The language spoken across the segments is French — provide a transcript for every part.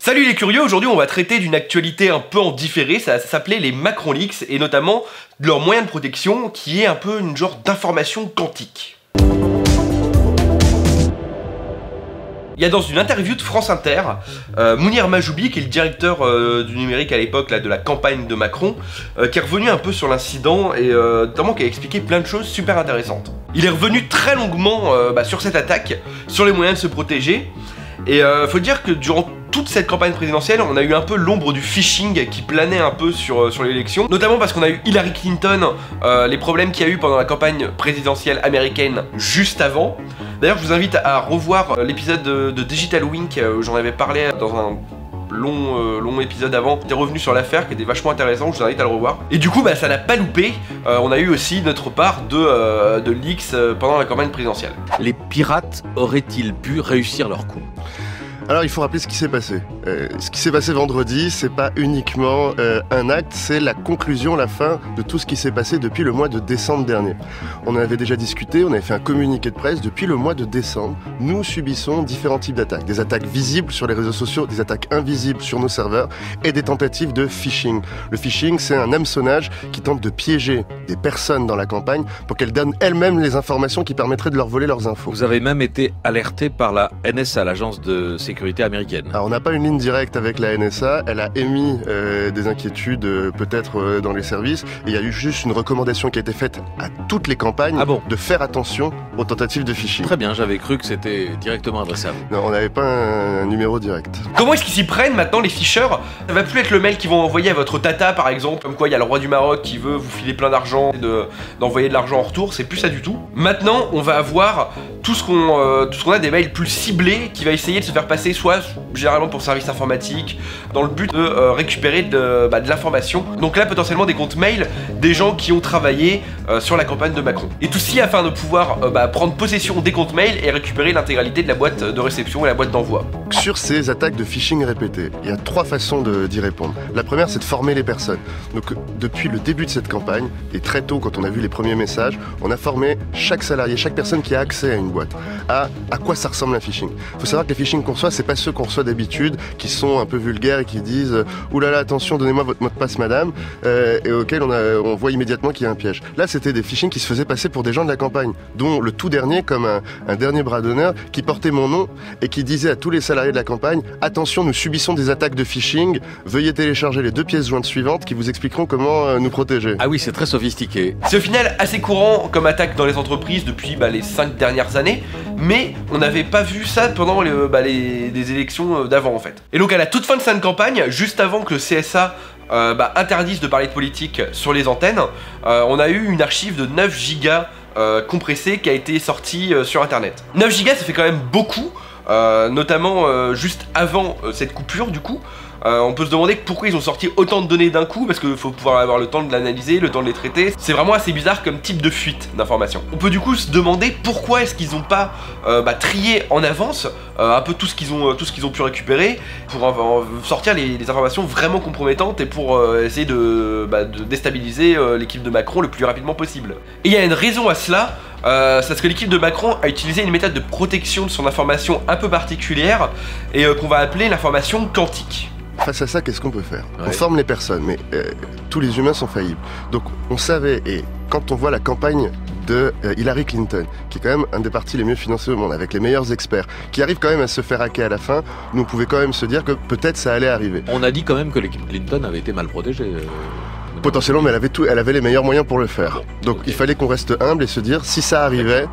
Salut les curieux, aujourd'hui on va traiter d'une actualité un peu en différé, ça s'appelait les Macron Leaks et notamment de leur moyen de protection qui est un peu une genre d'information quantique. Il y a dans une interview de France Inter, Mounir Majoubi, qui est le directeur du numérique à l'époque de la campagne de Macron, qui est revenu un peu sur l'incident et notamment qui a expliqué plein de choses super intéressantes. Il est revenu très longuement sur cette attaque, sur les moyens de se protéger, et faut dire que durant toute cette campagne présidentielle, on a eu un peu l'ombre du phishing qui planait un peu sur l'élection, notamment parce qu'on a eu Hillary Clinton, les problèmes qu'il y a eu pendant la campagne présidentielle américaine juste avant. D'ailleurs, je vous invite à revoir l'épisode de Digital Week, où j'en avais parlé dans un long épisode avant. J'étais revenu sur l'affaire qui était vachement intéressant, je vous invite à le revoir. Et du coup, ça n'a pas loupé, on a eu aussi notre part de leaks pendant la campagne présidentielle. Les pirates auraient-ils pu réussir leur coup ? Alors il faut rappeler ce qui s'est passé. Ce qui s'est passé vendredi, c'est pas uniquement un acte, c'est la conclusion, la fin de tout ce qui s'est passé depuis le mois de décembre dernier. On en avait déjà discuté, on avait fait un communiqué de presse. Depuis le mois de décembre, nous subissons différents types d'attaques. Des attaques visibles sur les réseaux sociaux, des attaques invisibles sur nos serveurs et des tentatives de phishing. Le phishing, c'est un hameçonnage qui tente de piéger des personnes dans la campagne pour qu'elles donnent elles-mêmes les informations qui permettraient de leur voler leurs infos. Vous avez même été alerté par la NSA, l'agence de sécurité américaine. Alors on n'a pas une ligne directe avec la NSA, elle a émis des inquiétudes peut-être dans les services, et il y a eu juste une recommandation qui a été faite à toutes les campagnes de faire attention aux tentatives de phishing. Très bien, j'avais cru que c'était directement adressé à vous. Non, on n'avait pas un numéro direct. Comment est-ce qu'ils s'y prennent maintenant les ficheurs? Ça va plus être le mail qu'ils vont envoyer à votre tata par exemple, comme quoi il y a le roi du Maroc qui veut vous filer plein d'argent et d'envoyer de l'argent en retour, c'est plus ça du tout. Maintenant on va avoir tout ce qu'on a des mails plus ciblés qui va essayer de se faire passer soit généralement pour service informatique, dans le but de récupérer de l'information. Donc là potentiellement des comptes mail des gens qui ont travaillé sur la campagne de Macron. Et tout ceci afin de pouvoir prendre possession des comptes mail et récupérer l'intégralité de la boîte de réception et la boîte d'envoi. Sur ces attaques de phishing répétées, il y a trois façons d'y répondre. La première, c'est de former les personnes. Donc depuis le début de cette campagne, et très tôt quand on a vu les premiers messages, on a formé chaque salarié, chaque personne qui a accès à une boîte, à quoi ça ressemble un phishing. Il faut savoir que les phishing qu'on reçoit, c'est pas ceux qu'on reçoit d'habitude, qui sont un peu vulgaires et qui disent « Oulala, attention, donnez-moi votre mot de passe, madame », et auquel on voit immédiatement qu'il y a un piège. Là, c'était des phishing qui se faisaient passer pour des gens de la campagne, dont le tout dernier, comme un dernier bras d'honneur, qui portait mon nom et qui disait à tous les salariés de la campagne « Attention, nous subissons des attaques de phishing, veuillez télécharger les 2 pièces jointes suivantes qui vous expliqueront comment nous protéger. » Ah oui, c'est très sophistiqué. C'est au final assez courant comme attaque dans les entreprises depuis les 5 dernières années, mais on n'avait pas vu ça pendant les élections d'avant en fait. Et donc à la toute fin de cette campagne, juste avant que le CSA interdise de parler de politique sur les antennes, on a eu une archive de 9 gigas compressée qui a été sortie sur internet. 9 gigas ça fait quand même beaucoup, notamment juste avant cette coupure du coup. On peut se demander pourquoi ils ont sorti autant de données d'un coup, parce qu'il faut pouvoir avoir le temps de l'analyser, le temps de les traiter. C'est vraiment assez bizarre comme type de fuite d'informations. On peut du coup se demander pourquoi est-ce qu'ils n'ont pas trié en avance un peu tout ce qu'ils ont pu récupérer pour sortir les informations vraiment compromettantes et pour essayer de déstabiliser l'équipe de Macron le plus rapidement possible. Et il y a une raison à cela. C'est parce que l'équipe de Macron a utilisé une méthode de protection de son information un peu particulière et qu'on va appeler l'information quantique. Face à ça, qu'est-ce qu'on peut faire? On forme les personnes, mais tous les humains sont faillibles. Donc on savait, et quand on voit la campagne de Hillary Clinton, qui est quand même un des partis les mieux financés au monde, avec les meilleurs experts, qui arrive quand même à se faire hacker à la fin, nous on pouvait quand même se dire que peut-être ça allait arriver. On a dit quand même que l'équipe Clinton avait été mal protégée. Potentiellement, mais elle avait les meilleurs moyens pour le faire. Donc il fallait qu'on reste humble et se dire, si ça arrivait,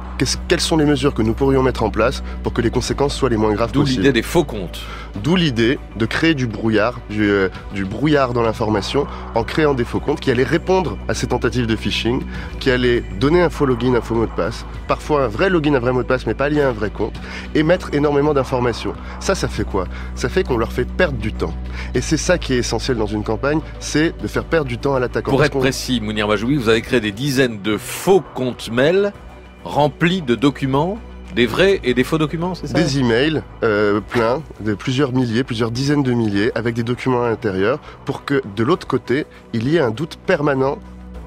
quelles sont les mesures que nous pourrions mettre en place pour que les conséquences soient les moins graves possibles. D'où l'idée des faux comptes. D'où l'idée de créer du brouillard, du brouillard dans l'information, en créant des faux comptes qui allaient répondre à ces tentatives de phishing, qui allaient donner un faux login, un faux mot de passe, parfois un vrai login, un vrai mot de passe, mais pas lié à un vrai compte, et mettre énormément d'informations. Ça fait quoi? Ça fait qu'on leur fait perdre du temps. Et c'est ça qui est essentiel dans une campagne, c'est de faire perdre du temps à l'attaquant. Pour être précis, Mounir Majoubi, vous avez créé des dizaines de faux comptes mail remplis de documents, des vrais et des faux documents, c'est ça? Des emails pleins, de plusieurs milliers, plusieurs dizaines de milliers, avec des documents à l'intérieur, pour que de l'autre côté, il y ait un doute permanent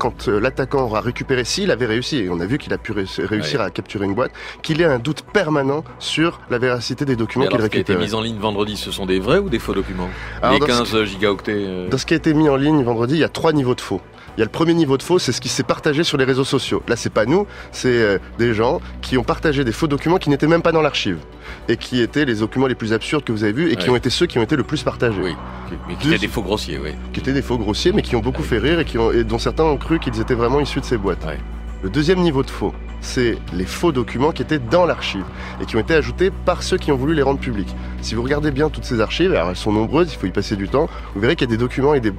quand l'attaquant aura récupéré, s'il avait réussi, et on a vu qu'il a pu réussir à capturer une boîte, qu'il ait un doute permanent sur la véracité des documents qu'il récupère. Ce qui a été mis en ligne vendredi, ce sont des vrais ou des faux documents? Alors, les 15 gigaoctets Dans ce qui a été mis en ligne vendredi, il y a 3 niveaux de faux. Il y a le premier niveau de faux, c'est ce qui s'est partagé sur les réseaux sociaux. Là, c'est pas nous, c'est des gens qui ont partagé des faux documents qui n'étaient même pas dans l'archive. Et qui étaient les documents les plus absurdes que vous avez vus et qui ont été ceux qui ont été le plus partagés. Oui, mais qui étaient des faux grossiers, oui. Qui étaient des faux grossiers, mais qui ont beaucoup fait rire et dont certains ont cru qu'ils étaient vraiment issus de ces boîtes. Ouais. Le deuxième niveau de faux, c'est les faux documents qui étaient dans l'archive et qui ont été ajoutés par ceux qui ont voulu les rendre publics. Si vous regardez bien toutes ces archives, alors elles sont nombreuses, il faut y passer du temps, vous verrez qu'il y a des documents et des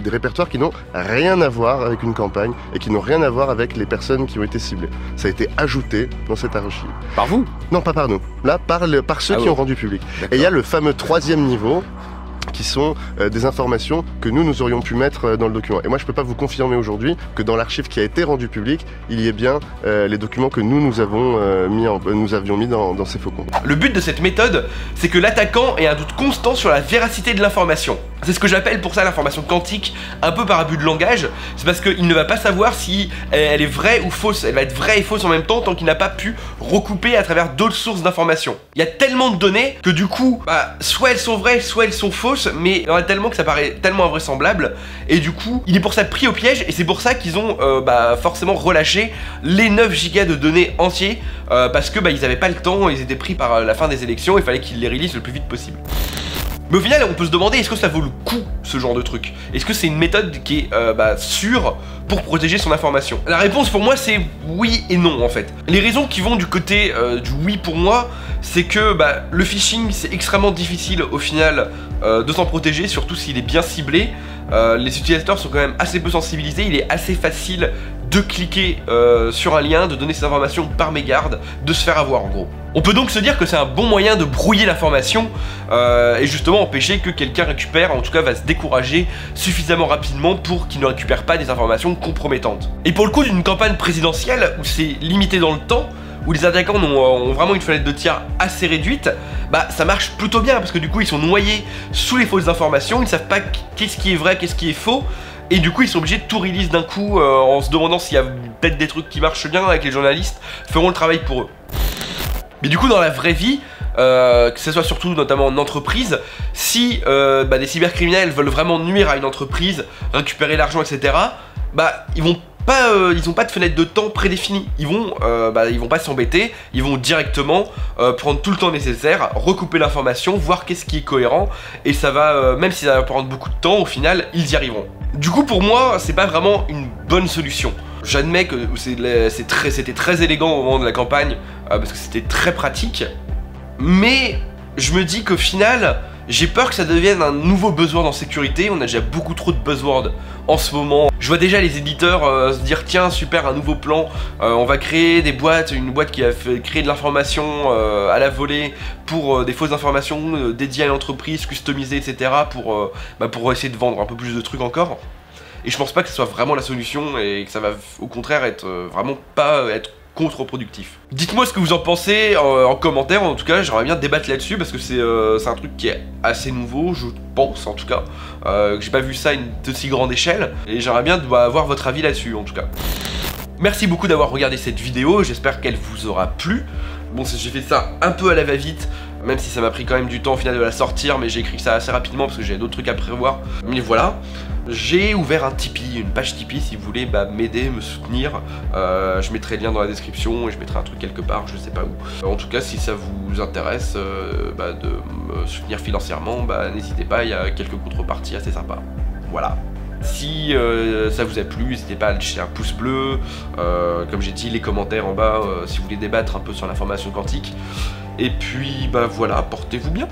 répertoires qui n'ont rien à voir avec une campagne et qui n'ont rien à voir avec les personnes qui ont été ciblées. Ça a été ajouté dans cette archive. Par vous? Non, pas par nous. Là, par ceux qui ont rendu public. Et il y a le fameux troisième niveau, qui sont des informations que nous aurions pu mettre dans le document. Et moi, je peux pas vous confirmer aujourd'hui que dans l'archive qui a été rendue publique, il y ait bien les documents que nous avions mis dans ces faux comptes. Le but de cette méthode, c'est que l'attaquant ait un doute constant sur la véracité de l'information. C'est ce que j'appelle pour ça l'information quantique, un peu par abus de langage. C'est parce qu'il ne va pas savoir si elle est vraie ou fausse. Elle va être vraie et fausse en même temps tant qu'il n'a pas pu recouper à travers d'autres sources d'informations. Il y a tellement de données que du coup, soit elles sont vraies, soit elles sont fausses, mais il y en a tellement que ça paraît tellement invraisemblable. Et du coup, il est pour ça pris au piège et c'est pour ça qu'ils ont forcément relâché les 9 gigas de données entiers parce que ils n'avaient pas le temps, ils étaient pris par la fin des élections, il fallait qu'ils les releasent le plus vite possible. Mais au final, on peut se demander, est-ce que ça vaut le coup, ce genre de truc? Est-ce que c'est une méthode qui est sûre pour protéger son information? La réponse pour moi, c'est oui et non, en fait. Les raisons qui vont du côté du oui pour moi, c'est que le phishing, c'est extrêmement difficile, au final, de s'en protéger, surtout s'il est bien ciblé. Les utilisateurs sont quand même assez peu sensibilisés, il est assez facile de cliquer sur un lien, de donner ses informations par mégarde, de se faire avoir en gros. On peut donc se dire que c'est un bon moyen de brouiller l'information et justement empêcher que quelqu'un récupère, en tout cas va se décourager suffisamment rapidement pour qu'il ne récupère pas des informations compromettantes. Et pour le coup d'une campagne présidentielle où c'est limité dans le temps, où les attaquants ont vraiment une fenêtre de tir assez réduite, ça marche plutôt bien parce que du coup ils sont noyés sous les fausses informations, ils ne savent pas qu'est-ce qui est vrai, qu'est-ce qui est faux. Et du coup ils sont obligés de tout release d'un coup en se demandant s'il y a peut-être des trucs qui marchent bien avec les journalistes, feront le travail pour eux. Mais du coup dans la vraie vie, que ce soit surtout notamment en entreprise, si des cybercriminels veulent vraiment nuire à une entreprise, récupérer l'argent etc, ils ont pas de fenêtre de temps prédéfinie. Ils vont pas s'embêter, ils vont directement prendre tout le temps nécessaire, recouper l'information, voir qu'est-ce qui est cohérent, et ça va, même si ça va prendre beaucoup de temps, au final, ils y arriveront. Du coup, pour moi, c'est pas vraiment une bonne solution. J'admets que c'était très élégant au moment de la campagne, parce que c'était très pratique, mais je me dis qu'au final, j'ai peur que ça devienne un nouveau buzzword en sécurité. On a déjà beaucoup trop de buzzwords en ce moment. Je vois déjà les éditeurs se dire tiens super, un nouveau plan, on va créer des boîtes, une boîte qui a créé de l'information à la volée pour des fausses informations dédiées à l'entreprise, customisées etc. pour essayer de vendre un peu plus de trucs encore. Et je pense pas que ce soit vraiment la solution et que ça va au contraire être vraiment pas être contre-productif. Dites-moi ce que vous en pensez en commentaire, en tout cas j'aimerais bien débattre là-dessus parce que c'est un truc qui est assez nouveau, je pense en tout cas, que j'ai pas vu ça à une aussi grande échelle et j'aimerais bien avoir votre avis là-dessus en tout cas. Merci beaucoup d'avoir regardé cette vidéo, j'espère qu'elle vous aura plu. Bon, j'ai fait ça un peu à la va-vite, même si ça m'a pris quand même du temps au final de la sortir, mais j'ai écrit ça assez rapidement parce que j'avais d'autres trucs à prévoir. Mais voilà, j'ai ouvert un Tipeee, une page Tipeee si vous voulez m'aider, me soutenir. Je mettrai le lien dans la description et je mettrai un truc quelque part, je sais pas où. En tout cas, si ça vous intéresse de me soutenir financièrement, n'hésitez pas, il y a quelques contreparties assez sympas. Voilà. Si ça vous a plu, n'hésitez pas à lâcher un pouce bleu, comme j'ai dit, les commentaires en bas si vous voulez débattre un peu sur l'information quantique. Et puis voilà, portez-vous bien.